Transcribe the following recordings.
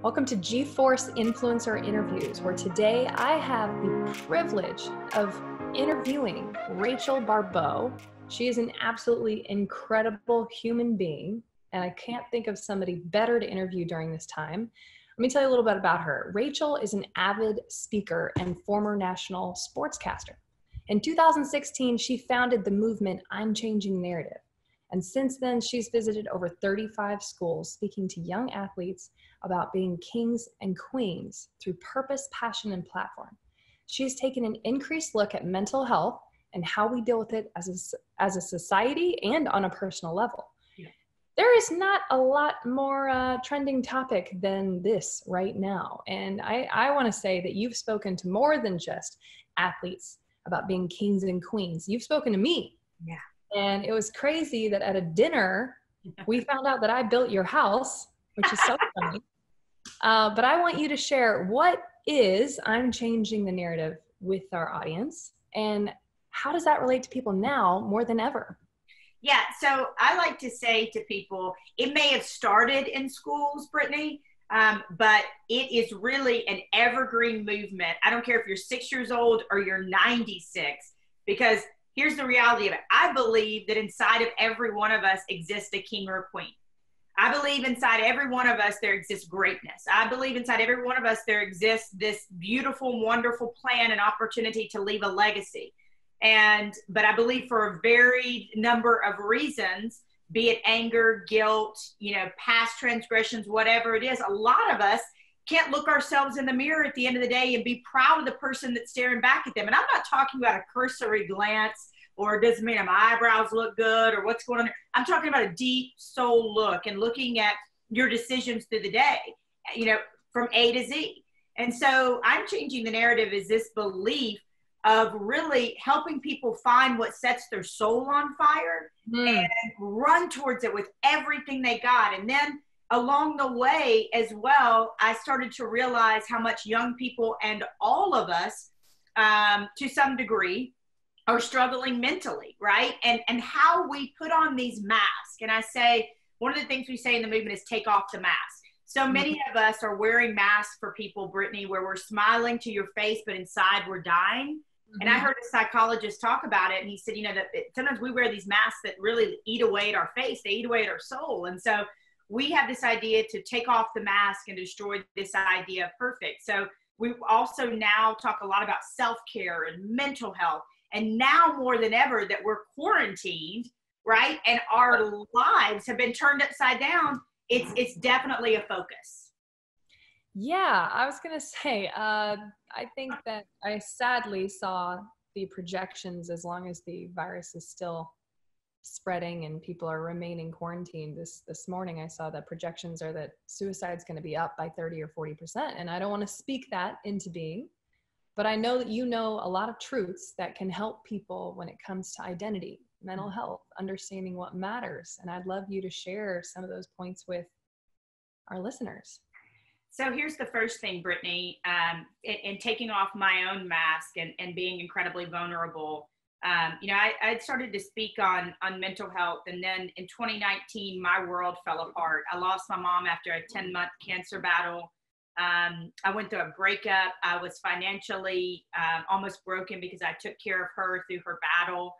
Welcome to G-Force Influencer Interviews, where today I have the privilege of interviewing Rachel Baribeau. She is an absolutely incredible human being, and I can't think of somebody better to interview during this time. Let me tell you a little bit about her. Rachel is an avid speaker and former national sportscaster. In 2016, she founded the movement I'm Changing Narrative. And since then, she's visited over 35 schools, speaking to young athletes about being kings and queens through purpose, passion, and platform. She's taken an increased look at mental health and how we deal with it as a society and on a personal level. Yeah. There is not a lot more trending topic than this right now. And I want to say that you've spoken to more than just athletes about being kings and queens. You've spoken to me. Yeah. And it was crazy that at a dinner, we found out that I built your house, which is so funny. But I want you to share what is I'm Changing the Narrative with our audience, and how does that relate to people now more than ever? Yeah, so I like to say to people, it may have started in schools, Britnie, but it is really an evergreen movement. I don't care if you're 6 years old or you're 96, because here's the reality of it. I believe that inside of every one of us exists a king or a queen. I believe inside every one of us there exists greatness. I believe inside every one of us there exists this beautiful, wonderful plan and opportunity to leave a legacy. But I believe for a varied number of reasons, be it anger, guilt, past transgressions, whatever it is, a lot of us can't look ourselves in the mirror at the end of the day and be proud of the person that's staring back at them. And I'm not talking about a cursory glance, or does it mean my eyebrows look good, or what's going on there. I'm talking about a deep soul look and looking at your decisions through the day, from A to Z. And so I'm Changing the Narrative is this belief of really helping people find what sets their soul on fire and run towards it with everything they got. And then along the way as well, I started to realize how much young people and all of us, to some degree, are struggling mentally, right? And how we put on these masks. And I say, one of the things we say in the movement is take off the mask. So many of us are wearing masks for people, Britnie, where we're smiling to your face, but inside we're dying. And I heard a psychologist talk about it, and he said, that sometimes we wear these masks that really eat away at our face. They eat away at our soul. And so we have this idea to take off the mask and destroy this idea of perfect. So we also now talk a lot about self-care and mental health. And now more than ever that we're quarantined, right? And our lives have been turned upside down. It's definitely a focus. Yeah, I was going to say, I think that I sadly saw the projections, as long as the virus is still spreading and people are remaining quarantined. This morning, I saw that projections are that suicide's going to be up by 30 or 40%. And I don't want to speak that into being, but I know that you know a lot of truths that can help people when it comes to identity, mental health, understanding what matters. And I'd love you to share some of those points with our listeners. So here's the first thing, Britnie, in taking off my own mask and being incredibly vulnerable. I started to speak on mental health. And then in 2019, my world fell apart. I lost my mom after a 10-month cancer battle. I went through a breakup. I was financially almost broken because I took care of her through her battle.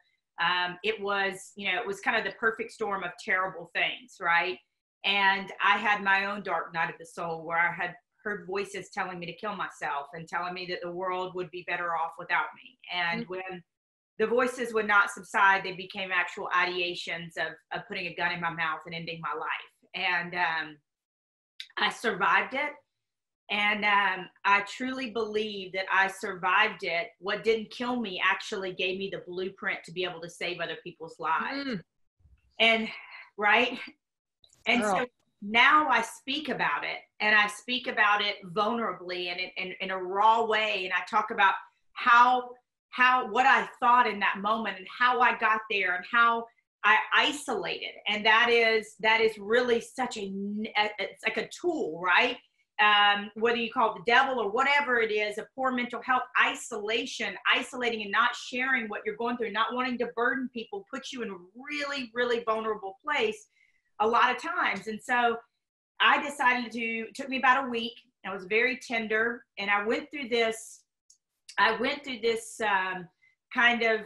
It was kind of the perfect storm of terrible things, right? And I had my own dark night of the soul where I had heard voices telling me to kill myself and telling me that the world would be better off without me. And when the voices would not subside, they became actual ideations of putting a gun in my mouth and ending my life. And I survived it. And I truly believe that I survived it. What didn't kill me actually gave me the blueprint to be able to save other people's lives. And right. And so now I speak about it, and I speak about it vulnerably and in a raw way. And I talk about how what I thought in that moment and how I got there and how I isolated. And that is really such it's like a tool, right? Whether you call it the devil or whatever it is, a poor mental health, isolating and not sharing what you're going through, not wanting to burden people, puts you in a really, really vulnerable place a lot of times. And so I decided to, it took me about a week. I was very tender, and I went through this kind of,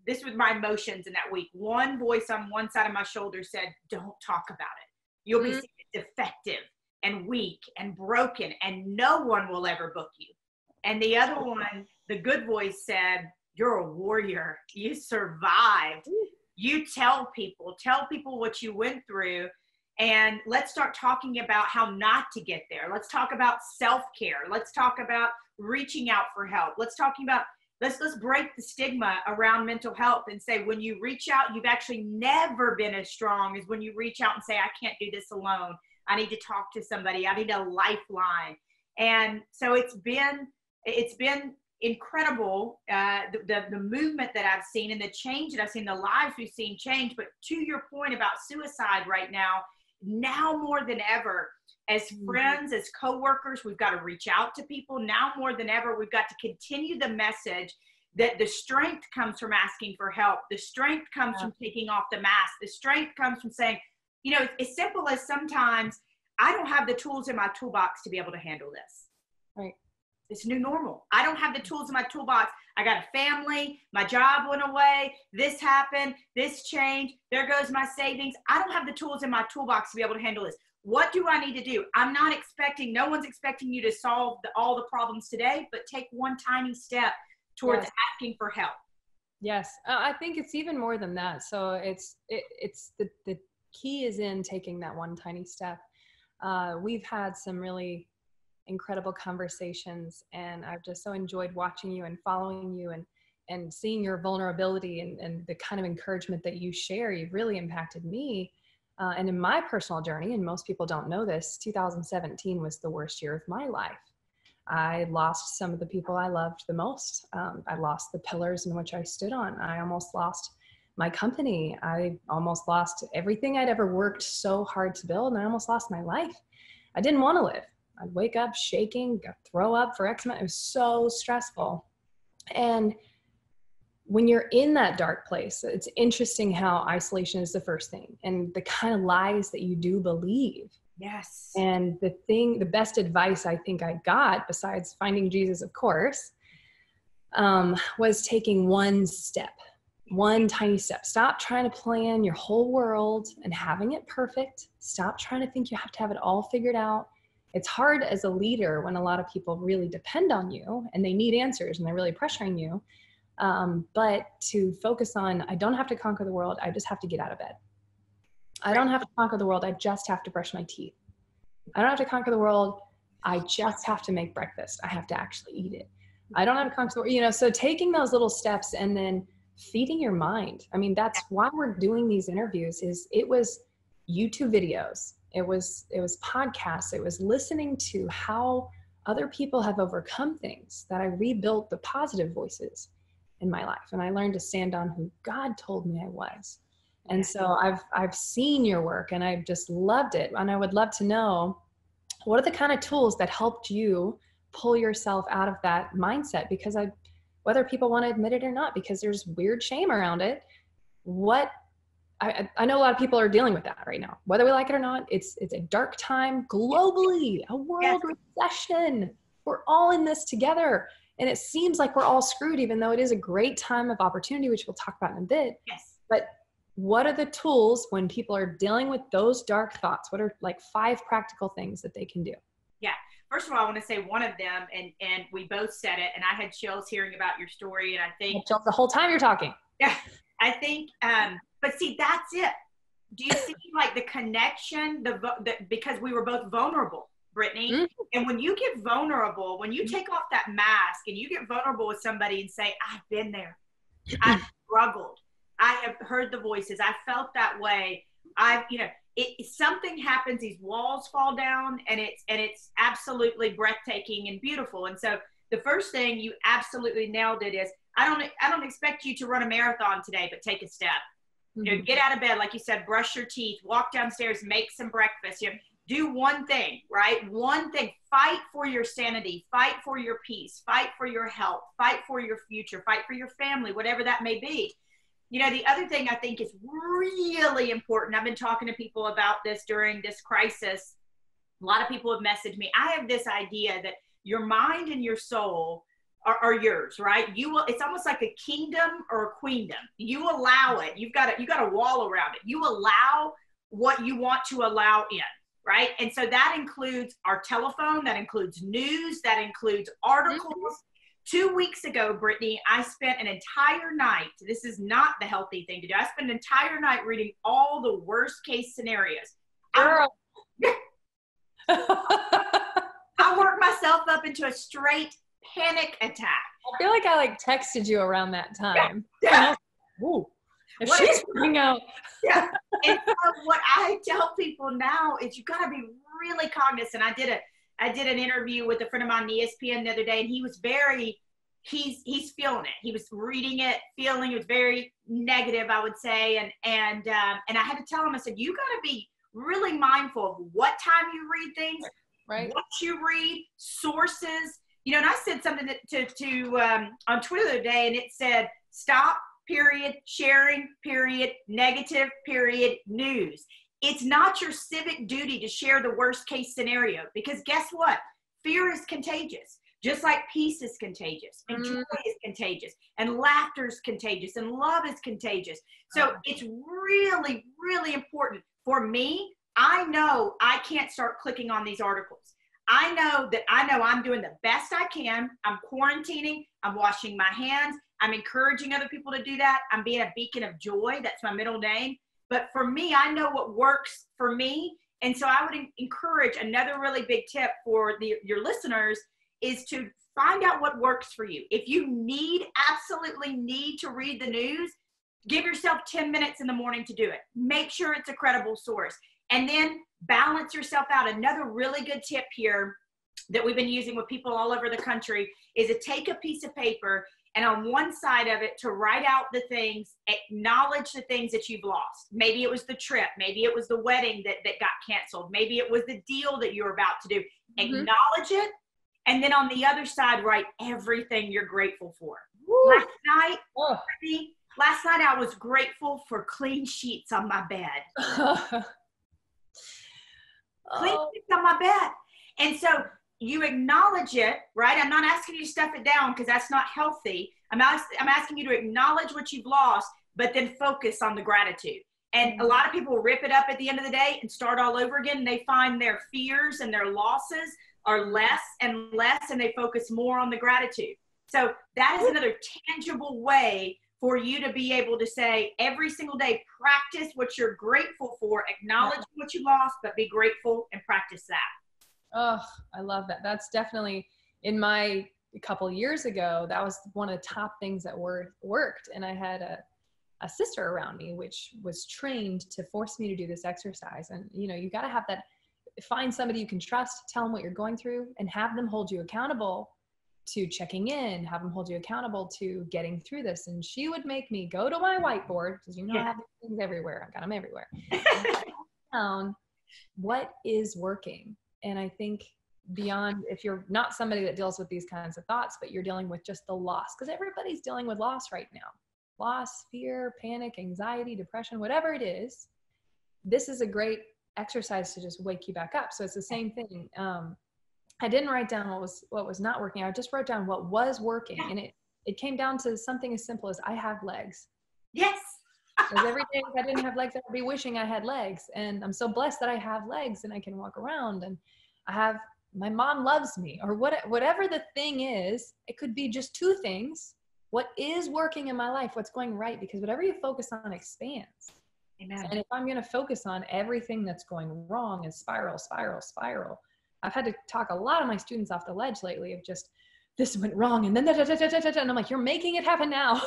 this was my emotions in that week. One voice on one side of my shoulder said, don't talk about it. You'll be seen as defective and weak and broken, and no one will ever book you. And the other one, the good voice said, you're a warrior. You survived. You tell people what you went through. And let's start talking about how not to get there. Let's talk about self-care. Let's talk about reaching out for help. Let's break the stigma around mental health and say, when you reach out, you've actually never been as strong as when you reach out and say, I can't do this alone. I need to talk to somebody. I need a lifeline. And so it's been incredible, the movement that I've seen and the change that I've seen, the lives we've seen change. But to your point about suicide right now more than ever, as friends, as coworkers, we've got to reach out to people. Now more than ever, we've got to continue the message that the strength comes from asking for help. The strength comes from taking off the mask. The strength comes from saying, you know, as simple as sometimes I don't have the tools in my toolbox to be able to handle this. Right. It's new normal. I don't have the tools in my toolbox. I got a family. My job went away. This happened. This changed. There goes my savings. I don't have the tools in my toolbox to be able to handle this. What do I need to do? No one's expecting you to solve all the problems today, but take one tiny step towards asking for help. Yes. I think it's even more than that. So it's the key is in taking that one tiny step. We've had some really incredible conversations, and I've just so enjoyed watching you and following you and seeing your vulnerability and the kind of encouragement that you share. You've really impacted me. And in my personal journey, and most people don't know this, 2017 was the worst year of my life. I lost some of the people I loved the most. I lost the pillars in which I stood on. I almost lost my company. I almost lost everything I'd ever worked so hard to build, and I almost lost my life. I didn't want to live. I'd wake up shaking, throw up for X amount. It was so stressful. And when you're in that dark place, it's interesting how isolation is the first thing, and the kind of lies that you do believe. Yes. And the best advice I think I got, besides finding Jesus, of course, was taking one tiny step. Stop trying to plan your whole world and having it perfect. Stop trying to think you have to have it all figured out. It's hard as a leader when a lot of people really depend on you and they need answers and they're really pressuring you. But to focus on, I don't have to conquer the world. I just have to get out of bed. I don't have to conquer the world. I just have to brush my teeth. I don't have to conquer the world. I just have to make breakfast. I have to actually eat it. I don't have to conquer the world. So taking those little steps and then feeding your mind. I mean, that's why we're doing these interviews. It was YouTube videos. It was podcasts. It was listening to how other people have overcome things, that I rebuilt the positive voices in my life. And I learned to stand on who God told me I was. And so I've seen your work and I've just loved it. And I would love to know, what are the kind of tools that helped you pull yourself out of that mindset? Because whether people want to admit it or not, because there's weird shame around it. I know a lot of people are dealing with that right now, whether we like it or not. It's a dark time globally, a world recession. We're all in this together. And it seems like we're all screwed, even though it is a great time of opportunity, which we'll talk about in a bit. Yes. But what are the tools when people are dealing with those dark thoughts? What are like 5 practical things that they can do? Yeah. First of all, I want to say one of them, and we both said it, and I had chills hearing about your story. And I think chills the whole time you're talking. Yeah, I think, but see, that's it. Do you see like the connection, because we were both vulnerable, Britnie. Mm-hmm. And when you get vulnerable, when you take off that mask and you get vulnerable with somebody and say, I've been there, I've struggled, I have heard the voices, I felt that way. Something happens, these walls fall down, and it's absolutely breathtaking and beautiful. And so the first thing, you absolutely nailed it, is I don't expect you to run a marathon today, but take a step. Mm-hmm. Get out of bed, like you said, brush your teeth, walk downstairs, make some breakfast. Do one thing, right? One thing. Fight for your sanity, fight for your peace, fight for your health, fight for your future, fight for your family, whatever that may be. The other thing I think is really important, I've been talking to people about this during this crisis, A lot of people have messaged me. I have this idea that your mind and your soul are yours, right? It's almost like a kingdom or a queendom. You allow it. You've got a wall around it. You allow what you want to allow in, right? And so that includes our telephone, that includes news, that includes articles. 2 weeks ago, Britnie, I spent an entire night, this is not the healthy thing to do. I spent an entire night reading all the worst case scenarios. Girl. I worked myself up into a straight panic attack. I feel like I texted you around that time. Yeah. Ooh, if she's freaking out. Yeah. And so what I tell people now is you got to be really cognizant. I did an interview with a friend of mine on ESPN the other day, and he was he's feeling it. He was reading it, feeling it was very negative, I would say. And I had to tell him, I said, you got to be really mindful of what time you read things, right? What you read, sources. And I said something on Twitter the other day, and it said, stop, period, sharing, period, negative, period, news. It's not your civic duty to share the worst case scenario, because guess what? Fear is contagious, just like peace is contagious, and joy is contagious, and laughter is contagious, and love is contagious. So it's really, really important. For me, I know I can't start clicking on these articles. I know I'm doing the best I can. I'm quarantining. I'm washing my hands. I'm encouraging other people to do that. I'm being a beacon of joy. That's my middle name. But for me, I know what works for me. And so I would encourage, another really big tip for your listeners is to find out what works for you. If you absolutely need to read the news, give yourself 10 minutes in the morning to do it. Make sure it's a credible source. And then balance yourself out. Another really good tip here that we've been using with people all over the country is to take a piece of paper and on one side of it to write out the things, acknowledge the things that you've lost. Maybe it was the trip. Maybe it was the wedding that got canceled. Maybe it was the deal that you're about to do. Acknowledge it. And then on the other side, write everything you're grateful for. Last night I was grateful for clean sheets on my bed. Clean sheets on my bed. And so you acknowledge it, right? I'm not asking you to stuff it down because that's not healthy. I'm asking you to acknowledge what you've lost, but then focus on the gratitude. And a lot of people rip it up at the end of the day and start all over again. And they find their fears and their losses are less and less, and they focus more on the gratitude. So that is another tangible way for you to be able to say every single day, practice what you're grateful for, acknowledge what you lost, but be grateful and practice that. Oh, I love that. That's definitely in my couple years ago, that was one of the top things that worked. And I had a sister around me, which was trained to force me to do this exercise. And, you got to have that, find somebody you can trust, tell them what you're going through, and have them hold you accountable to checking in, have them hold you accountable to getting through this. And she would make me go to my whiteboard, because I have these things everywhere. I've got them everywhere. And write down what is working. And I think beyond, if you're not somebody that deals with these kinds of thoughts, but you're dealing with just the loss, because everybody's dealing with loss right now. Loss, fear, panic, anxiety, depression, whatever it is, this is a great exercise to just wake you back up. So it's the same thing. I didn't write down what was not working. I just wrote down what was working. And it came down to something as simple as I have legs. Yes. Because every day if I didn't have legs, I would be wishing I had legs. And I'm so blessed that I have legs and I can walk around, and my mom loves me, or whatever the thing is. It could be just two things. What is working in my life? What's going right? Because whatever you focus on expands. Amen. And if I'm going to focus on everything that's going wrong and spiral, I've had to talk a lot of my students off the ledge lately of just, this went wrong, and then and I'm like, you're making it happen now.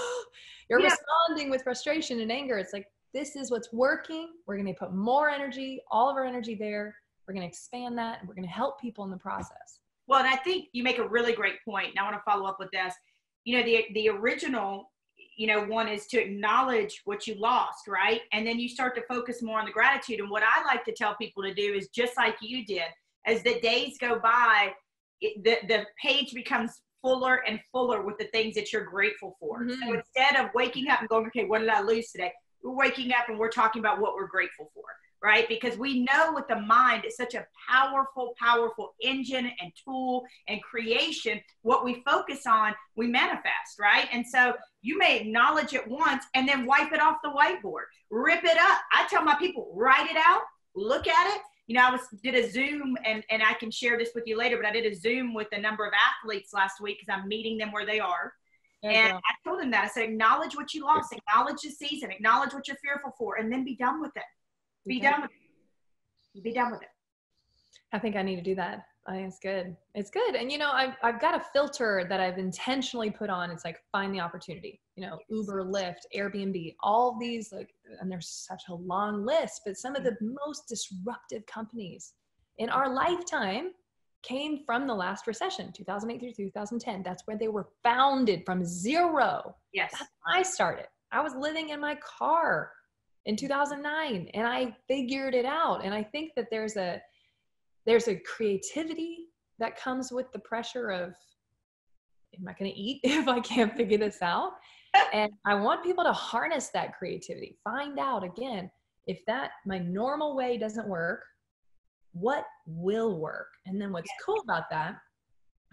You're responding with frustration and anger. It's like, this is what's working. We're going to put more energy, all of our energy there. We're going to expand that, and we're going to help people in the process. Well, and I think you make a really great point. And I want to follow up with this. The original, one is to acknowledge what you lost, right? And then you start to focus more on the gratitude. And what I like to tell people to do is just like you did. As the days go by, the page becomes fuller and fuller with the things that you're grateful for. Mm-hmm. So instead of waking up and going, okay, what did I lose today? We're waking up and we're talking about what we're grateful for. right? Because we know with the mind, it's such a powerful, powerful engine and tool and creation. What we focus on, we manifest, right? And so you may acknowledge it once and then wipe it off the whiteboard, rip it up. I tell my people, write it out, look at it. You know, did a Zoom, and I can share this with you later, but I did a Zoom with a number of athletes last week because I'm meeting them where they are. And I told them that. I said, acknowledge what you lost, acknowledge the season, acknowledge what you're fearful for, and then be done with it. Be done with it. Be done with it. I think I need to do that. I think it's good. It's good. And, you know, I've got a filter that I've intentionally put on. It's like, find the opportunity, you know, Uber, Lyft, Airbnb, all these, like, and there's such a long list, but some of the most disruptive companies in our lifetime came from the last recession, 2008 through 2010. That's where they were founded, from zero. Yes. That's when I started. I was living in my car in 2009 and I figured it out. And I think that there's a creativity that comes with the pressure of, am I going to eat if I can't figure this out? And I want people to harness that creativity. Find out, again, if that my normal way doesn't work, what will work? And then what's cool about that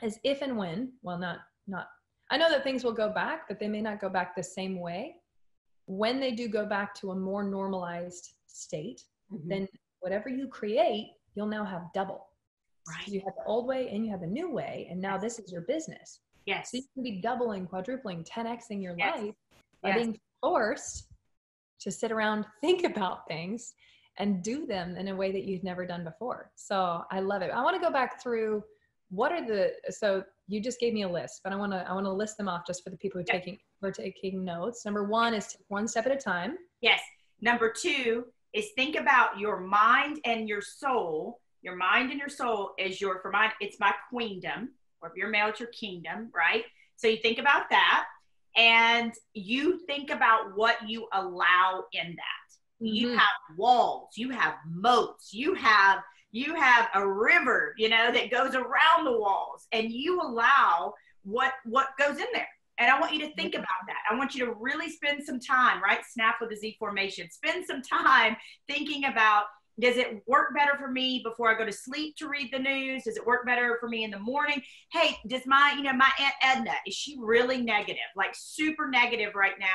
is if and when, well, not, I know that things will go back, but they may not go back the same way. When they do go back to a more normalized state, then whatever you create, you'll now have double. Right. You have the old way and you have the new way. And now this is your business. Yes. So you can be doubling, quadrupling, 10xing your life by being forced to sit around, think about things and do them in a way that you've never done before. So I love it. I want to go back through so you just gave me a list, but I want to list them off just for the people who are taking notes. Number one is take one step at a time. Yes. Number two is think about your mind and your soul. Your mind and your soul is for mine, it's my queendom, or if you're male, it's your kingdom, right? So you think about that and you think about what you allow in that. You have walls, you have moats, you have a river, you know, that goes around the walls, and you allow what goes in there. And I want you to think about that. I want you to really spend some time, right? Snap with the Z formation. Spend some time thinking about, does it work better for me before I go to sleep to read the news? Does it work better for me in the morning? Hey, does my Aunt Edna, is she really negative, like super negative right now?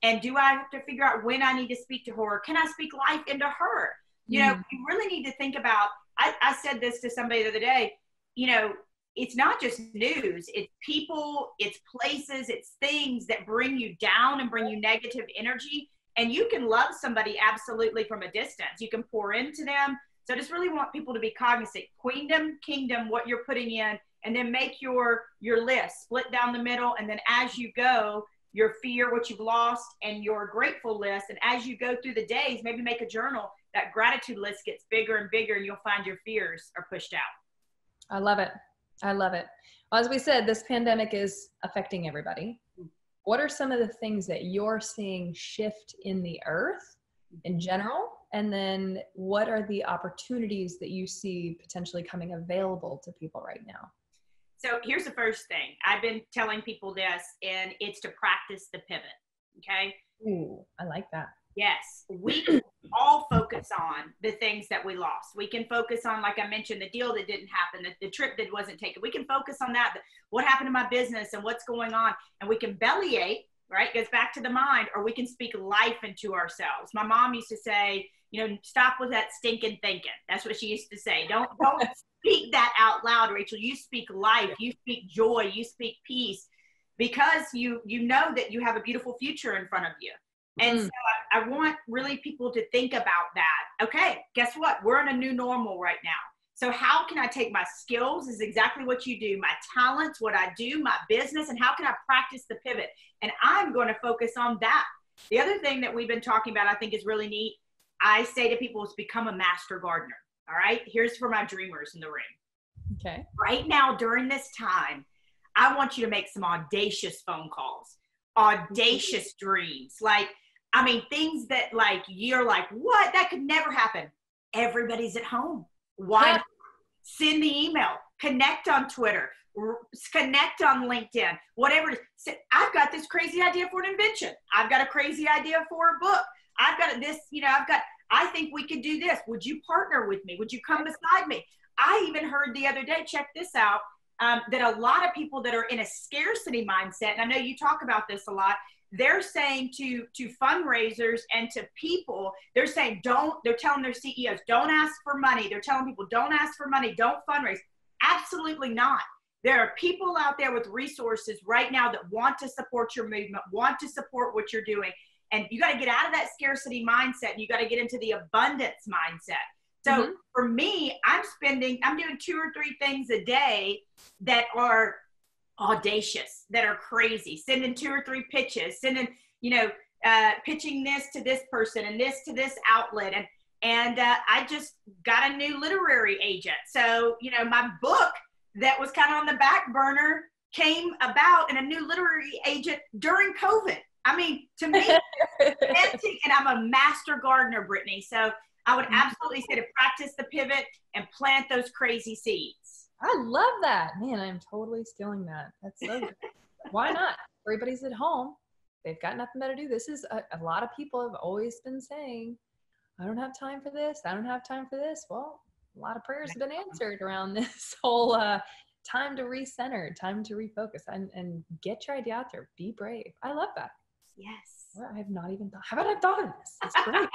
And do I have to figure out when I need to speak to her? Or can I speak life into her? You know, you really need to think about, I said this to somebody the other day, you know, it's not just news, it's people, it's places, it's things that bring you down and bring you negative energy. And you can love somebody absolutely from a distance. You can pour into them. So I just really want people to be cognizant. Queendom, kingdom, what you're putting in, and then make your list, split down the middle. And then as you go, your fear, what you've lost, and your grateful list. And as you go through the days, maybe make a journal. That gratitude list gets bigger and bigger, and you'll find your fears are pushed out. I love it. I love it. Well, as we said, this pandemic is affecting everybody. What are some of the things that you're seeing shift in the earth in general? And then what are the opportunities that you see potentially coming available to people right now? So here's the first thing. I've been telling people this, and it's to practice the pivot. Okay. Ooh, I like that. Yes. We can all focus on the things that we lost. We can focus on, like I mentioned, the deal that didn't happen, the trip that wasn't taken. We can focus on that, what happened to my business and what's going on. And we can bellyache, right? Goes back to the mind, or we can speak life into ourselves. My mom used to say, you know, stop with that stinking thinking. That's what she used to say. Don't speak that out loud, Rachel. You speak life, you speak joy, you speak peace, because you know that you have a beautiful future in front of you. And so I want really people to think about that. Okay, guess what? We're in a new normal right now. So how can I take my skills, is exactly what you do, my talents, what I do, my business, and how can I practice the pivot? And I'm going to focus on that. The other thing that we've been talking about, I think is really neat. I say to people, is become a master gardener. All right. Here's for my dreamers in the room. Okay. Right now, during this time, I want you to make some audacious phone calls, audacious dreams. Like, I mean, things that like, you're like, what? That could never happen. Everybody's at home. Why not? Send the email, connect on Twitter, connect on LinkedIn, whatever it is. I've got this crazy idea for an invention. I've got a crazy idea for a book. I've got this, you know, I think we could do this. Would you partner with me? Would you come beside me? I even heard the other day, check this out, that a lot of people that are in a scarcity mindset, and I know you talk about this a lot, they're saying to fundraisers and to people, they're saying, they're telling their CEOs, don't ask for money. They're telling people, don't ask for money, don't fundraise. Absolutely not. There are people out there with resources right now that want to support your movement, want to support what you're doing. And you got to get out of that scarcity mindset. And you got to get into the abundance mindset. So for me, I'm doing 2 or 3 things a day that are audacious, that are crazy, sending 2 or 3 pitches, sending, pitching this to this person and this to this outlet. And I just got a new literary agent. So, my book that was kind of on the back burner came about, and a new literary agent during COVID. I mean, to me, and I'm a master gardener, Britnie. So I would absolutely say to practice the pivot and plant those crazy seeds. I love that. Man, I'm totally stealing that. That's so good. Why not? Everybody's at home. They've got nothing better to do. This is a lot of people have always been saying, I don't have time for this. I don't have time for this. Well, a lot of prayers have been answered around this whole time to recenter, time to refocus, and get your idea out there. Be brave. I love that. Yes. Well, I have not even thought. How about I thought of this? It's great.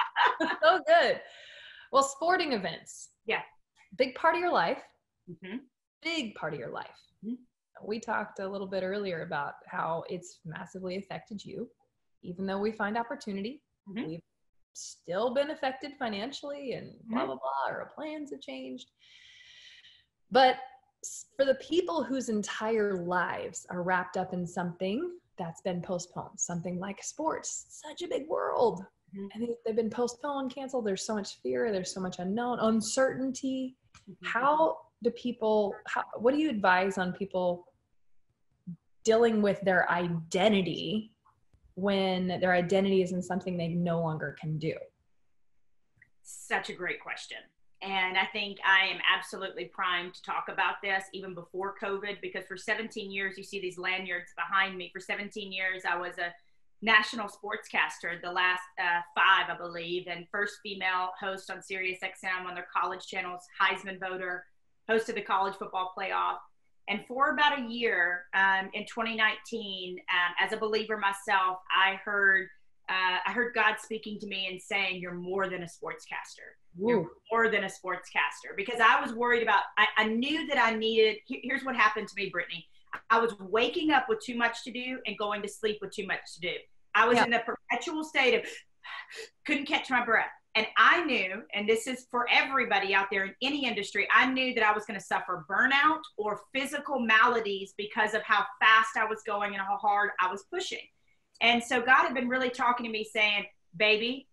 So good. Well, sporting events. Yeah. Big part of your life. Big part of your life. We talked a little bit earlier about how it's massively affected you. Even though we find opportunity, we've still been affected financially and blah, blah, blah. Our plans have changed. But for the people whose entire lives are wrapped up in something that's been postponed, something like sports, such a big world. And they've been postponed, canceled. There's so much fear. There's so much unknown, uncertainty. What do you advise on people dealing with their identity when their identity is in something they no longer can do? Such a great question. And I think I am absolutely primed to talk about this even before COVID, because for 17 years, you see these lanyards behind me. For 17 years, I was a national sportscaster, the last 5, I believe, and first female host on Sirius XM on their college channels, Heisman voter, hosted the college football playoff. And for about a year in 2019, as a believer myself, I heard God speaking to me and saying, you're more than a sportscaster. You're more than a sportscaster. Because I was worried about, I knew that I needed, here's what happened to me, Britnie. I was waking up with too much to do and going to sleep with too much to do. I was in the perpetual state of couldn't catch my breath. And I knew, and this is for everybody out there in any industry, I knew that I was going to suffer burnout or physical maladies because of how fast I was going and how hard I was pushing. And so God had been really talking to me saying, baby,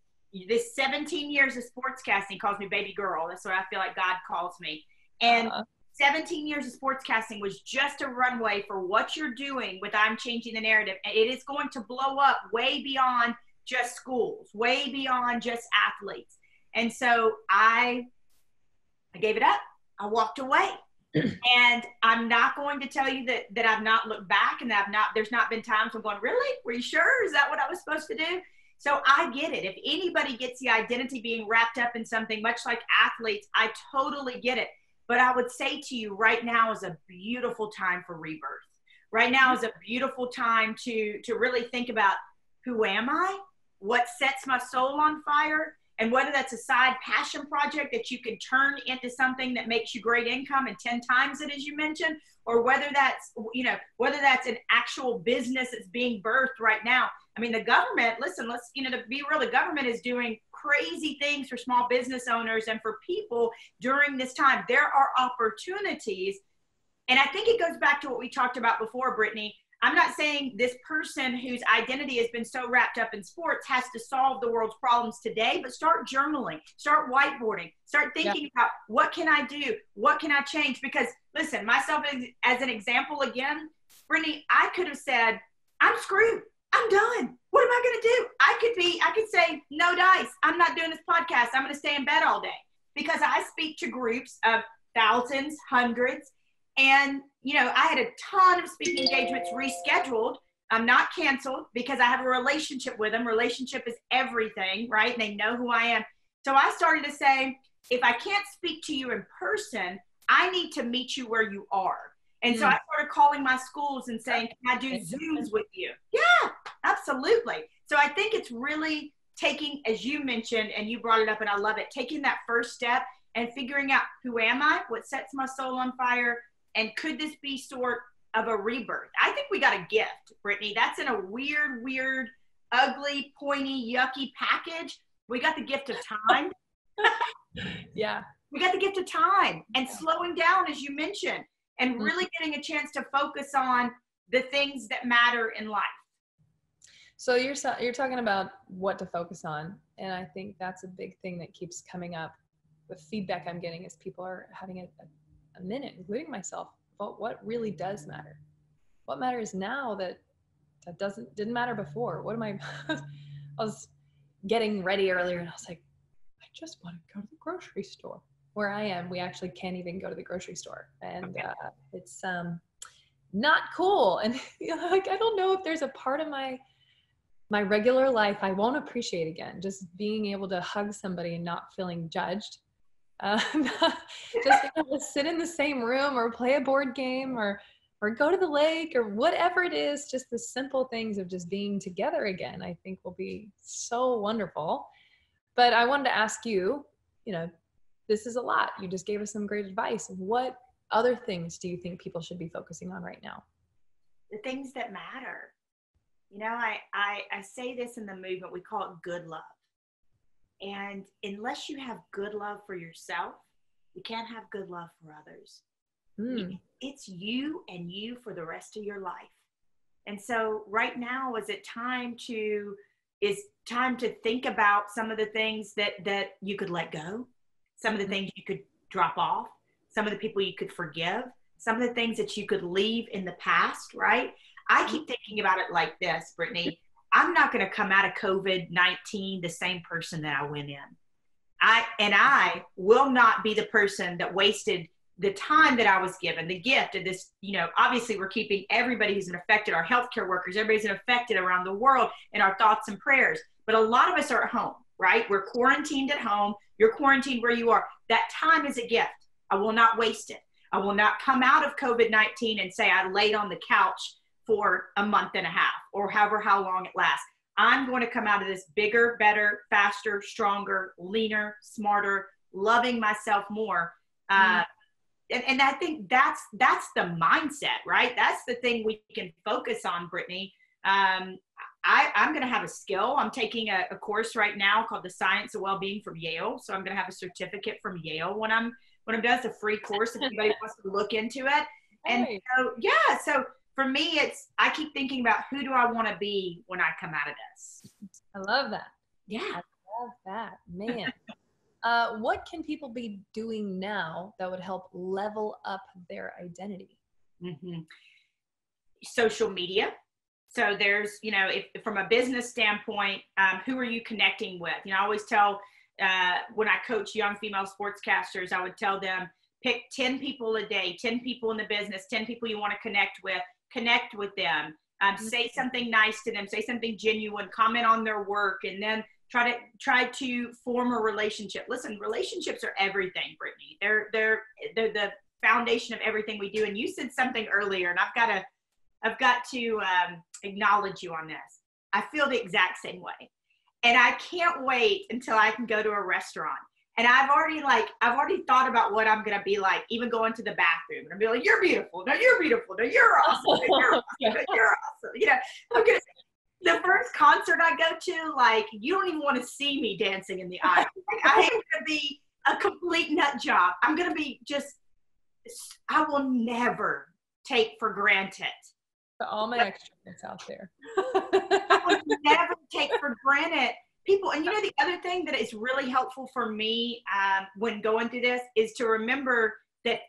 this 17 years of sportscasting, he calls me baby girl. That's what I feel like God calls me. And 17 years of sportscasting was just a runway for what you're doing with I'm Changing the Narrative. And it is going to blow up way beyond just schools, way beyond just athletes. And so I gave it up. I walked away. And I'm not going to tell you that I've not looked back and that there's not been times I'm going, really? Were you sure? Is that what I was supposed to do? So I get it. If anybody gets the identity being wrapped up in something, much like athletes, I totally get it. But I would say to you, right now is a beautiful time for rebirth. Right now is a beautiful time to really think about, who am I? What sets my soul on fire? And whether that's a side passion project that you can turn into something that makes you great income and 10 times it, as you mentioned, or whether that's an actual business that's being birthed right now. I mean, the government, listen, to be real, the government is doing crazy things for small business owners and for people during this time. There are opportunities. And I think it goes back to what we talked about before, Britnie. I'm not saying this person whose identity has been so wrapped up in sports has to solve the world's problems today, but start journaling, start whiteboarding, start thinking about, what can I do? What can I change? Because listen, myself as an example again, Britnie, I could have said, I'm screwed. I'm done. What am I going to do? I could say, no dice. I'm not doing this podcast. I'm going to stay in bed all day, because I speak to groups of thousands, hundreds. And, I had a ton of speaking engagements rescheduled. I'm not canceled, because I have a relationship with them. Relationship is everything, right? And they know who I am. So I started to say, if I can't speak to you in person, I need to meet you where you are. And so I started calling my schools and saying, can I do Zooms with you? Yeah, absolutely. So I think it's really taking, as you mentioned, and you brought it up and I love it, taking that first step and figuring out, who am I? What sets my soul on fire? And could this be sort of a rebirth? I think we got a gift, Britnie. That's in a weird, ugly, pointy, yucky package. We got the gift of time. Yeah. We got the gift of time and slowing down, as you mentioned, and really getting a chance to focus on the things that matter in life. So you're talking about what to focus on. And I think that's a big thing that keeps coming up with feedback I'm getting as people are having a minute, including myself, about what really does matter. What matters now that didn't matter before? What am I was getting ready earlier and I was like, I just want to go to the grocery store. Where I am, we actually can't even go to the grocery store. And it's not cool. And like, I don't know if there's a part of my regular life I won't appreciate again. Just being able to hug somebody and not feeling judged. Just being able to sit in the same room or play a board game or go to the lake or whatever it is, just the simple things of just being together again, I think will be so wonderful. But I wanted to ask you, this is a lot. You just gave us some great advice. What other things do you think people should be focusing on right now? The things that matter. I say this in the movement, we call it good love. And unless you have good love for yourself, you can't have good love for others. It's you and you for the rest of your life. And so right now is time to think about some of the things that you could let go, some of the things you could drop off, some of the people you could forgive, some of the things that you could leave in the past, right? I keep thinking about it like this, Britnie. I'm not going to come out of COVID-19 the same person that I went in. I will not be the person that wasted the time that I was given, the gift of this. Obviously we're keeping everybody who's been affected, our healthcare workers, everybody's been affected around the world, in our thoughts and prayers. But a lot of us are at home, right? We're quarantined at home. You're quarantined where you are. That time is a gift. I will not waste it. I will not come out of COVID-19 and say I laid on the couch for a month and a half or how long it lasts. I'm going to come out of this bigger, better, faster, stronger, leaner, smarter, loving myself more. And I think that's the mindset, right? That's the thing we can focus on, Britnie. I'm going to have a skill. I'm taking a course right now called The Science of Wellbeing from Yale. So I'm going to have a certificate from Yale when I'm done. It's a free course if anybody wants to look into it. And so for me, I keep thinking about who do I want to be when I come out of this. I love that. Yeah. I love that, man. What can people be doing now that would help level up their identity? Social media. So there's, if from a business standpoint, who are you connecting with? I always tell, when I coach young female sportscasters, I would tell them, pick 10 people a day, 10 people in the business, 10 people you want to connect with them, say something nice to them, say something genuine, comment on their work, and then try to form a relationship. Listen, relationships are everything, Britnie. They're the foundation of everything we do. And you said something earlier, and I've got to acknowledge you on this. I feel the exact same way. And I can't wait until I can go to a restaurant. And I've already thought about what I'm going to be like, even going to the bathroom. And I'll be like, you're beautiful. No, you're beautiful. No, you're awesome. No, you're awesome. No, you're awesome. The first concert I go to, you don't even want to see me dancing in the aisle. I am going to be a complete nut job. I'm going to be I will never take for granted. All my extras out there. I will never take for granted people. And the other thing that is really helpful for me when going through this is to remember that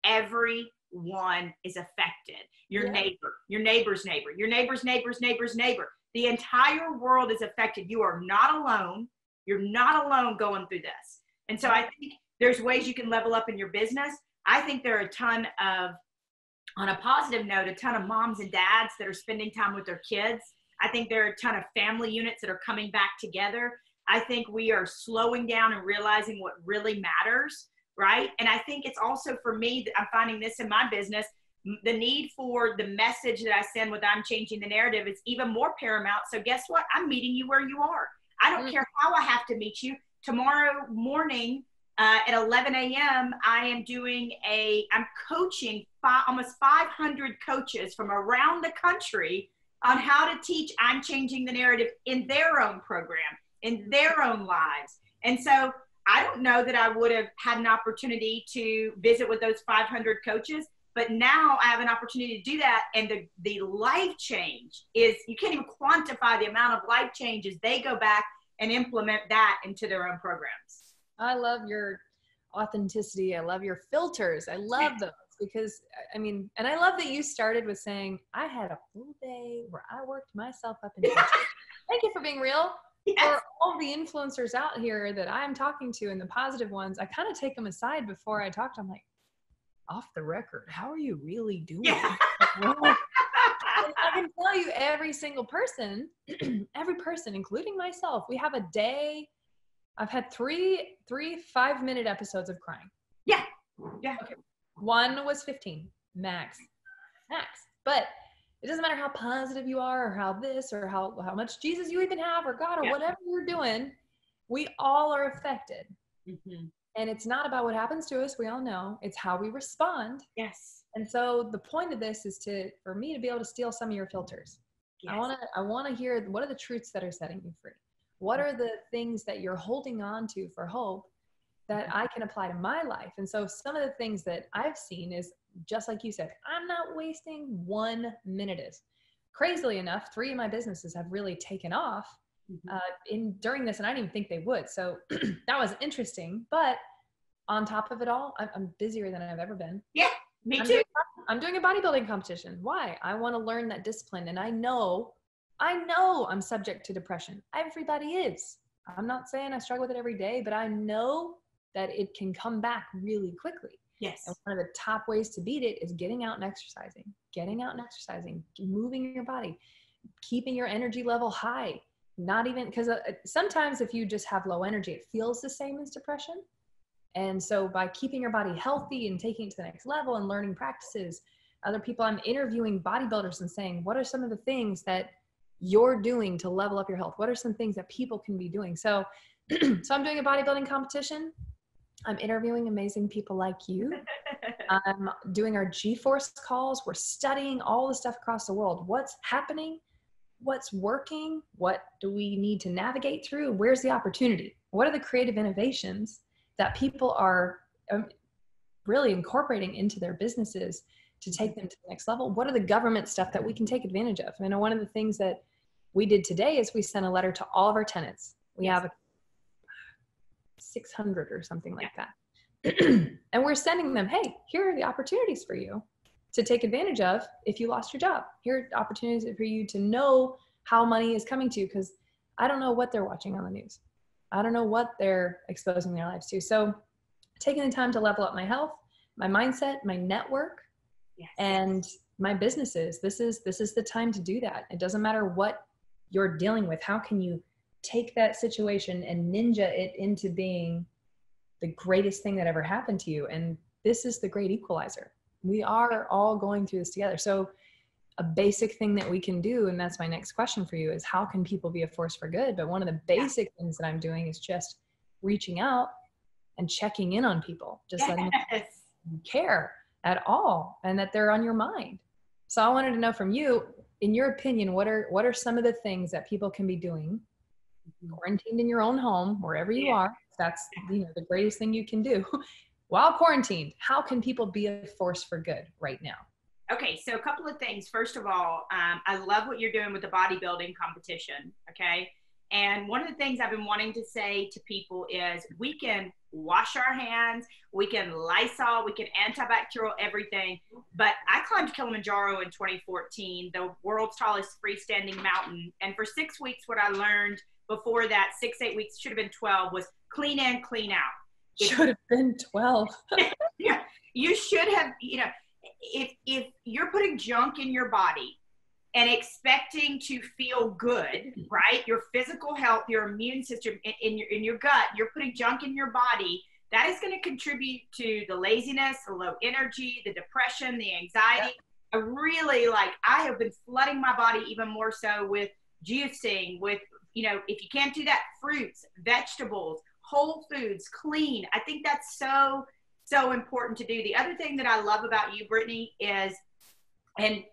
everyone is affected. Your neighbor, your neighbor's neighbor, your neighbor's neighbor's neighbor's neighbor. The entire world is affected. You are not alone. You're not alone going through this. And so I think there's ways you can level up in your business. I think there are on a positive note, a ton of moms and dads that are spending time with their kids. I think there are a ton of family units that are coming back together. I think we are slowing down and realizing what really matters, right? And I think it's also for me, I'm finding this in my business, the need for the message that I send with I'm changing the narrative is even more paramount. So guess what? I'm meeting you where you are. I don't care how I have to meet you. Tomorrow morning at 11 a.m., I'm coaching almost 500 coaches from around the country on how to teach I'm changing the narrative in their own program, in their own lives. And so I don't know that I would have had an opportunity to visit with those 500 coaches, but now I have an opportunity to do that. And the life change is, you can't even quantify the amount of life change as they go back and implement that into their own programs. I love your authenticity. I love your filters. I love those because, I mean, and I love that you started with saying, I had a full day where I worked myself up into Thank you for being real. Yes. For all the influencers out here that I'm talking to and the positive ones, I kind of take them aside before I talk to them, like, off the record, how are you really doing? Yeah. I can tell you every single person, including myself, we have a day. I've had three 5-minute episodes of crying. Yeah. Okay. One was 15 max. But it doesn't matter how positive you are or how this or how much Jesus you even have or God or whatever you're doing, we all are affected. Mm-hmm. And it's not about what happens to us. We all know it's how we respond. Yes. And so the point of this is for me to be able to steal some of your filters. Yes. I want to hear, what are the truths that are setting you free? What are the things that you're holding on to for hope that I can apply to my life? And so some of the things that I've seen is, just like you said, I'm not wasting 1 minute. Crazily enough, 3 of my businesses have really taken off during this, and I didn't even think they would. So that was interesting. But on top of it all, I'm busier than I've ever been. Yeah, me too. I'm doing a bodybuilding competition. Why? I want to learn that discipline, and I know I'm subject to depression. Everybody is. I'm not saying I struggle with it every day, but I know that it can come back really quickly. Yes. And one of the top ways to beat it is getting out and exercising, moving your body, keeping your energy level high. Not even, because sometimes if you just have low energy, it feels the same as depression. And so by keeping your body healthy and taking it to the next level and learning practices, other people, I'm interviewing bodybuilders and saying, what are some of the things that you're doing to level up your health? What are some things that people can be doing? So I'm doing a bodybuilding competition. I'm interviewing amazing people like you. I'm doing our G-Force calls. We're studying all the stuff across the world. What's happening? What's working? What do we need to navigate through? Where's the opportunity? What are the creative innovations that people are really incorporating into their businesses to take them to the next level? What are the government stuff that we can take advantage of? I know one of the things that we did today is we sent a letter to all of our tenants. We have 600 or something like that. And we're sending them, hey, here are the opportunities for you to take advantage of if you lost your job. Here are opportunities for you to know how money is coming to you, because I don't know what they're watching on the news. I don't know what they're exposing their lives to. So taking the time to level up my health, my mindset, my network, and my businesses, this is the time to do that. It doesn't matter what you're dealing with. How can you take that situation and ninja it into being the greatest thing that ever happened to you? And this is the great equalizer. We are all going through this together. So a basic thing that we can do, and that's my next question for you, is how can people be a force for good? But one of the basic things that I'm doing is just reaching out and checking in on people, just letting them care at all and that they're on your mind. So I wanted to know from you, in your opinion, what are some of the things that people can be doing quarantined in your own home, wherever you are? That's the greatest thing you can do while quarantined. How can people be a force for good right now? Okay, so a couple of things. First of all, I love what you're doing with the bodybuilding competition, okay? And one of the things I've been wanting to say to people is we can wash our hands, we can Lysol, we can antibacterial everything. But I climbed Kilimanjaro in 2014, the world's tallest freestanding mountain. And for 6 weeks, what I learned before that, 8 weeks, should have been 12, was clean in, clean out. Should have been 12. Yeah, you should have, if you're putting junk in your body and expecting to feel good, right? Your physical health, your immune system, in your gut, you're putting junk in your body. That is going to contribute to the laziness, the low energy, the depression, the anxiety. I really I have been flooding my body even more so with juicing, with, if you can't do that, fruits, vegetables, whole foods, clean. I think that's so, so important to do. The other thing that I love about you, Britnie, is, and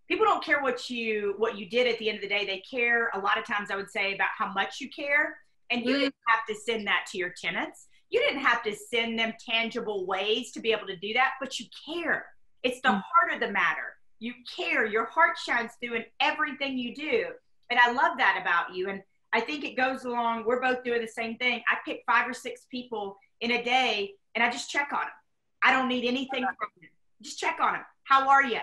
people don't care what you did at the end of the day. They care a lot of times, I would say, about how much you care. And you didn't have to send that to your tenants. You didn't have to send them tangible ways to be able to do that, but you care. It's the heart of the matter. You care. Your heart shines through in everything you do. And I love that about you. And I think it goes along. We're both doing the same thing. I pick 5 or 6 people in a day and I just check on them. I don't need anything from them. Just check on them. How are you?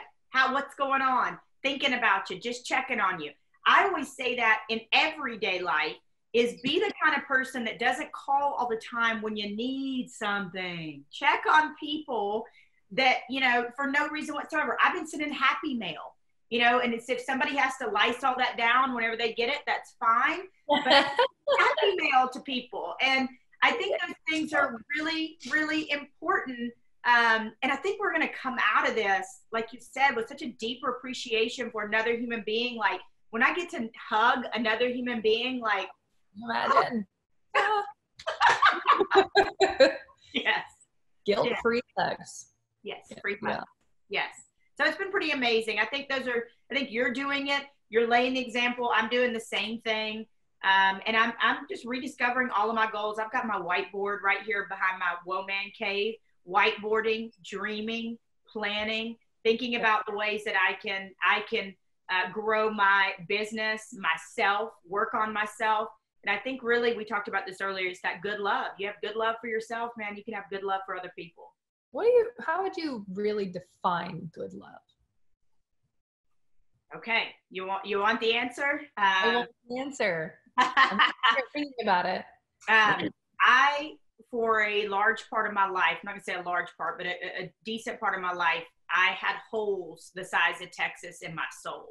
What's going on? Thinking about you, just checking on you. I always say that in everyday life is be the kind of person that doesn't call all the time when you need something. Check on people that, for no reason whatsoever. I've been sending happy mail, and it's, if somebody has to Lysol that down whenever they get it, that's fine. But happy mail to people. And I think those things are really, really important. And I think we're going to come out of this, like you said, with such a deeper appreciation for another human being. Like when I get to hug another human being, like, imagine. Yes. Guilt-free hugs. Yes. Free hugs. Yes. So it's been pretty amazing. I think you're doing it. You're laying the example. I'm doing the same thing. And I'm just rediscovering all of my goals. I've got my whiteboard right here behind my Woman Cave, whiteboarding, dreaming, planning, thinking about the ways that I can grow my business, myself, work on myself. And I think really, we talked about this earlier, it's that good love. You have good love for yourself, man, you can have good love for other people. How would you really define good love? Okay. You want the answer? I want the answer. I'm thinking about it. For a large part of my life, I'm not gonna say a large part, but a decent part of my life, I had holes the size of Texas in my soul.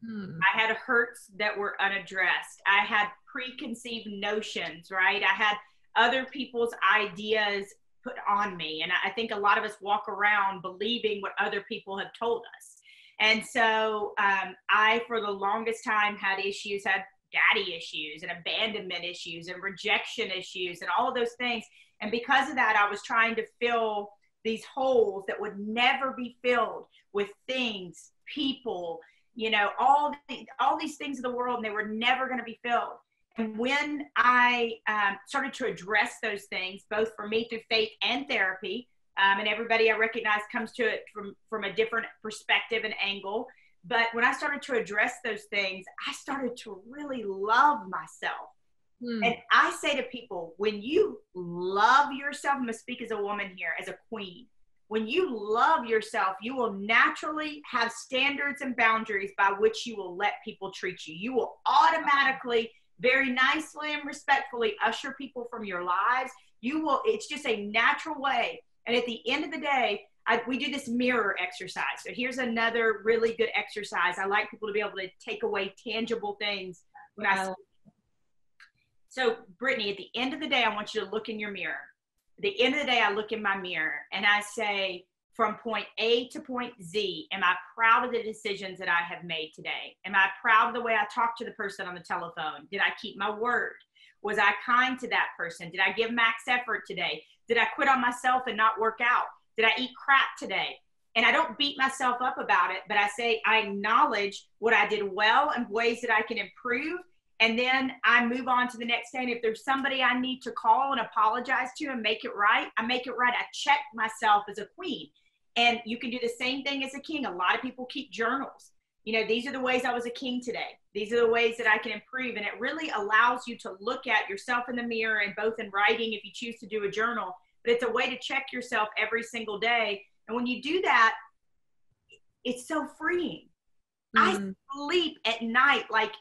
I had hurts that were unaddressed. I had preconceived notions, right? I had other people's ideas put on me. And I think a lot of us walk around believing what other people have told us. And so I, for the longest time, had daddy issues and abandonment issues and rejection issues and all of those things. And because of that, I was trying to fill these holes that would never be filled with things, people, all these things in the world, and they were never going to be filled. And when I started to address those things, both for me through faith and therapy, and everybody I recognize comes to it from a different perspective and angle. But when I started to address those things, I started to really love myself. And I say to people, when you love yourself, I'm going to speak as a woman here, as a queen. When you love yourself, you will naturally have standards and boundaries by which you will let people treat you. You will automatically, very nicely and respectfully usher people from your lives. It's just a natural way. And at the end of the day, we do this mirror exercise. So here's another really good exercise. I like people to be able to take away tangible things when I speak. So Britnie, at the end of the day, I want you to look in your mirror. At the end of the day, I look in my mirror and I say, from point A to point Z, am I proud of the decisions that I have made today? Am I proud of the way I talked to the person on the telephone? Did I keep my word? Was I kind to that person? Did I give max effort today? Did I quit on myself and not work out? Did I eat crap today? And I don't beat myself up about it, but I say I acknowledge what I did well and ways that I can improve. And then I move on to the next day. And if there's somebody I need to call and apologize to and make it right, I make it right. I check myself as a queen. And you can do the same thing as a king. A lot of people keep journals. These are the ways I was a king today. These are the ways that I can improve. And it really allows you to look at yourself in the mirror, and both in writing if you choose to do a journal. But it's a way to check yourself every single day. And when you do that, it's so freeing. I sleep at night like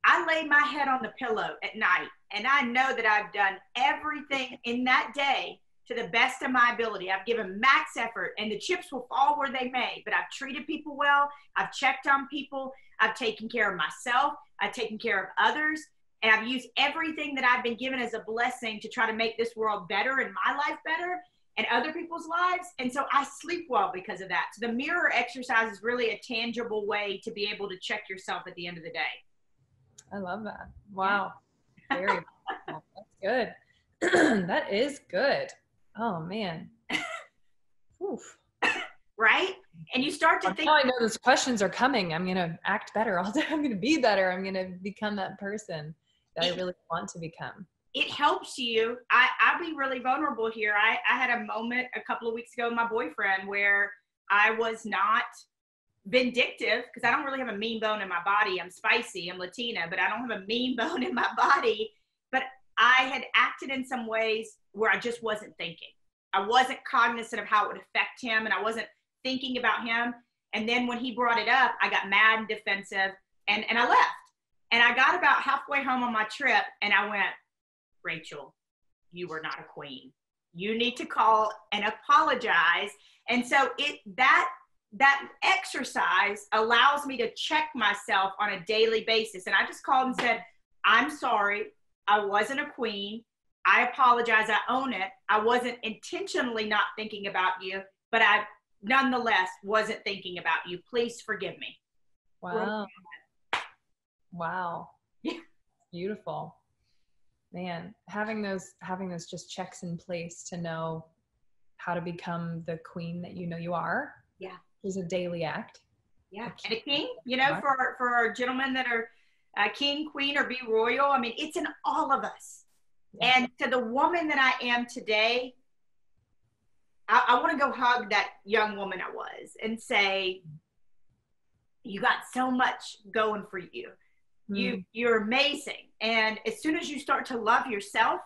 I lay my head on the pillow at night, and I know that I've done everything in that day to the best of my ability. I've given max effort, and the chips will fall where they may, but I've treated people well. I've checked on people. I've taken care of myself. I've taken care of others. And I've used everything that I've been given as a blessing to try to make this world better and my life better and other people's lives. And so I sleep well because of that. So the mirror exercise is really a tangible way to be able to check yourself at the end of the day. I love that. Wow. Very cool. That's good. That is good. Oh man. Oof. Right? And you start to think. Now I know those questions are coming. I'm going to act better all day. I'm going to be better. I'm going to become that person that I really want to become. It helps you. I'll be really vulnerable here. I had a moment a couple of weeks ago with my boyfriend where I was not vindictive, because I don't really have a mean bone in my body. I'm spicy, I'm Latina, but I don't have a mean bone in my body. But I had acted in some ways where I just wasn't thinking. I wasn't cognizant of how it would affect him, and I wasn't thinking about him. And then when he brought it up, I got mad and defensive, and I left. And I got about halfway home on my trip, and I went, Rachel, you were not a queen. You need to call and apologize. And so that exercise allows me to check myself on a daily basis. And I just called and said, I'm sorry. I wasn't a queen. I apologize. I own it. I wasn't intentionally not thinking about you, but I nonetheless wasn't thinking about you. Please forgive me. Wow. Wow. Yeah. Beautiful. Man, having those just checks in place to know how to become the queen that you know you are. Yeah. Is a daily act. Yeah. And a king, you know, for our gentlemen that are king, queen, or be royal. I mean, it's in all of us. Yeah. And to the woman that I am today, I want to go hug that young woman I was and say, you got so much going for you. You're amazing. And as soon as you start to love yourself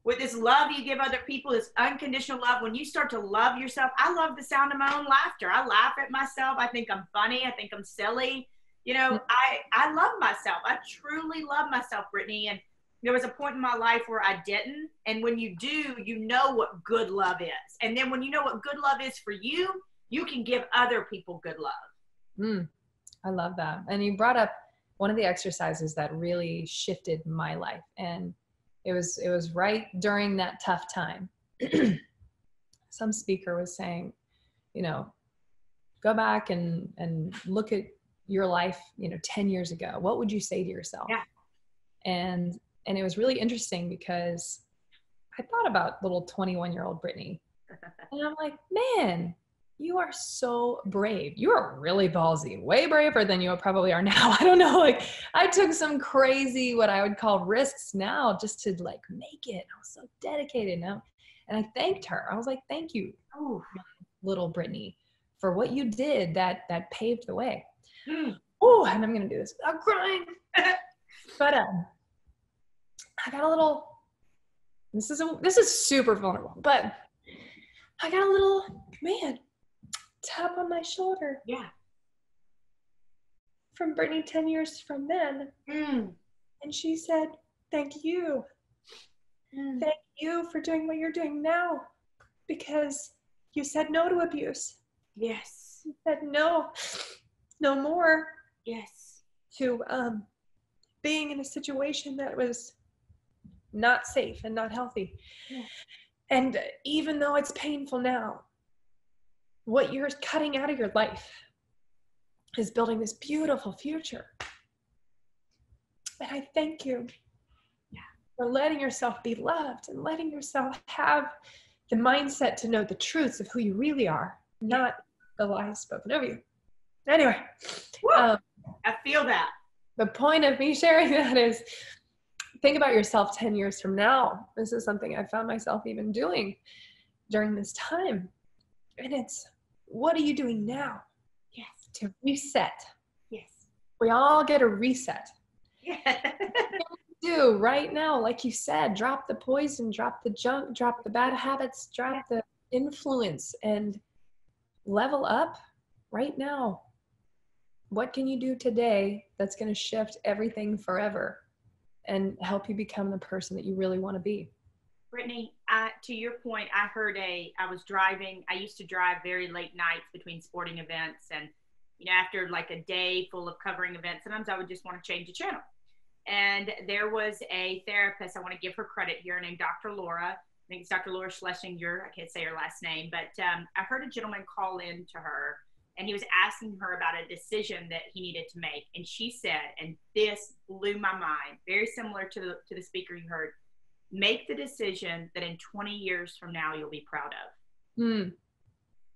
with this love you give other people, this unconditional love, when you start to love yourself, I love the sound of my own laughter. I laugh at myself. I think I'm funny. I think I'm silly. You know, I love myself. I truly love myself, Britnie. And there was a point in my life where I didn't. And when you do, you know what good love is. And then when you know what good love is for you, you can give other people good love. I love that. And you brought up one of the exercises that really shifted my life. And it was right during that tough time. Some speaker was saying, you know, go back and look at your life, you know, 10 years ago. What would you say to yourself? Yeah. And it was really interesting because I thought about little 21-year-old Britnie. And I'm like, man, you are so brave. You are really ballsy, way braver than you probably are now. I don't know. Like, I took some crazy, what I would call risks now just to like make it. I was so dedicated now. And I thanked her. I was like, thank you, little Britnie, for what you did that paved the way. Oh, and I'm going to do this without crying. But I got a little, this is super vulnerable, but I got a little, man, tap on my shoulder. Yeah. From Britnie 10 years from then. And she said, thank you. Thank you for doing what you're doing now, because you said no to abuse. Yes. You said no more. Yes. To being in a situation that was not safe and not healthy. Yeah. And even though it's painful now, what you're cutting out of your life is building this beautiful future. And I thank you for letting yourself be loved and letting yourself have the mindset to know the truths of who you really are, not the lies spoken of you. Anyway. I feel that. The point of me sharing that is, think about yourself 10 years from now. This is something I found myself even doing during this time. And it's, what are you doing now? Yes. To reset. Yes. We all get a reset. Yeah. Do right now, like you said, drop the poison, drop the junk, drop the bad habits, drop the influence, and level up right now. What can you do today that's going to shift everything forever and help you become the person that you really want to be? Britnie, to your point, I was driving, I used to drive very late nights between sporting events. And, after like a day full of covering events, sometimes I would just want to change the channel. And there was a therapist, I want to give her credit here, named Dr. Laura. I think it's Dr. Laura Schlesinger. I can't say her last name, but I heard a gentleman call in to her, and he was asking her about a decision that he needed to make. And she said, and this blew my mind, very similar to the speaker you heard, make the decision that in 20 years from now, you'll be proud of. Mm.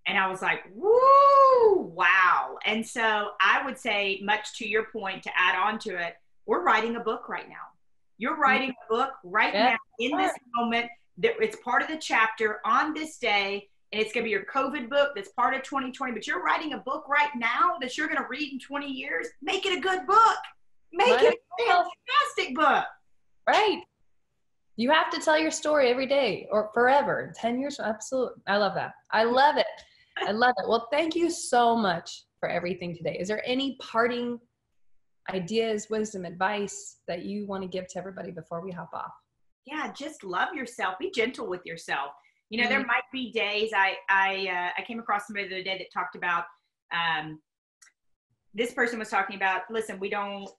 And I was like, woo, wow. And so I would say, much to your point, to add on to it, we're writing a book right now. You're writing a book right now in this moment. That it's part of the chapter on this day, and it's going to be your COVID book that's part of 2020. But you're writing a book right now that you're going to read in 20 years. Make it a good book. Make it a fantastic book. Right. You have to tell your story every day or forever. 10 years. Absolutely. I love that. I love it. I love it. Well, thank you so much for everything today. Is there any parting ideas, wisdom, advice that you want to give to everybody before we hop off? Yeah, just love yourself. Be gentle with yourself. There might be days. I came across somebody the other day that talked about. This person was talking about. Listen, we don't.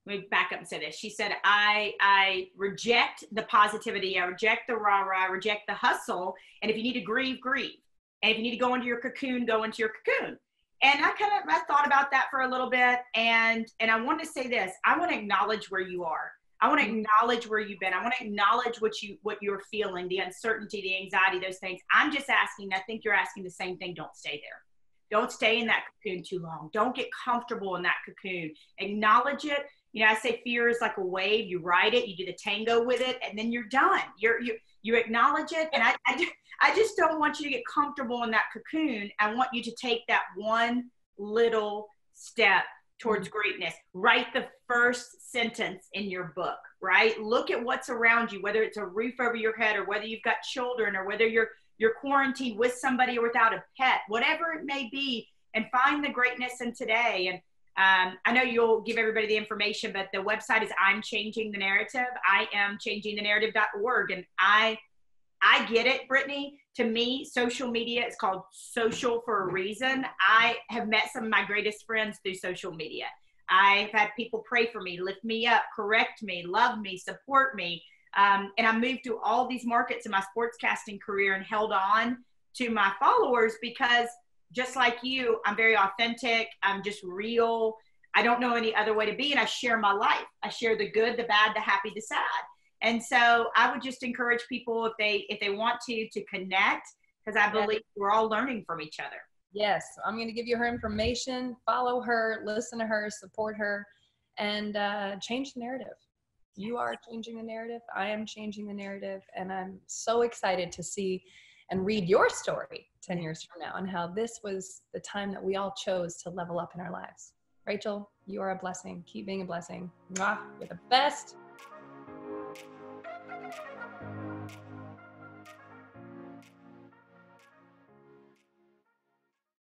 Let me back up and say this. She said, I reject the positivity. I reject the rah-rah. I reject the hustle. And if you need to grieve, grieve. And if you need to go into your cocoon, go into your cocoon. And I thought about that for a little bit. And I want to say this. I want to acknowledge where you are. I want to acknowledge where you've been. I want to acknowledge what you're feeling, the uncertainty, the anxiety, those things. I'm just asking, I think you're asking the same thing. Don't stay there. Don't stay in that cocoon too long. Don't get comfortable in that cocoon. Acknowledge it. I say fear is like a wave. You ride it, you do the tango with it, and then you're done. You acknowledge it. And I just don't want you to get comfortable in that cocoon. I want you to take that one little step towards greatness. Write the first sentence in your book, right? Look at what's around you, whether it's a roof over your head or whether you've got children or whether you're quarantined with somebody or without a pet, whatever it may be, and find the greatness in today. And I know you'll give everybody the information, but the website is I'm Changing the Narrative. I am changingthenarrative.org. And I get it, Britnie. To me, social media is called social for a reason. I have met some of my greatest friends through social media. I've had people pray for me, lift me up, correct me, love me, support me. And I moved through all these markets in my sportscasting career and held on to my followers because just like you, I'm very authentic. I'm just real. I don't know any other way to be. And I share my life. I share the good, the bad, the happy, the sad. And so I would just encourage people if they want to connect, because I believe we're all learning from each other. Yes. I'm going to give you her information, follow her, listen to her, support her, and change the narrative. You are changing the narrative. I am changing the narrative. And I'm so excited to see and read your story 10 years from now and how this was the time that we all chose to level up in our lives. Rachel, you are a blessing. Keep being a blessing. Mwah. You're the best.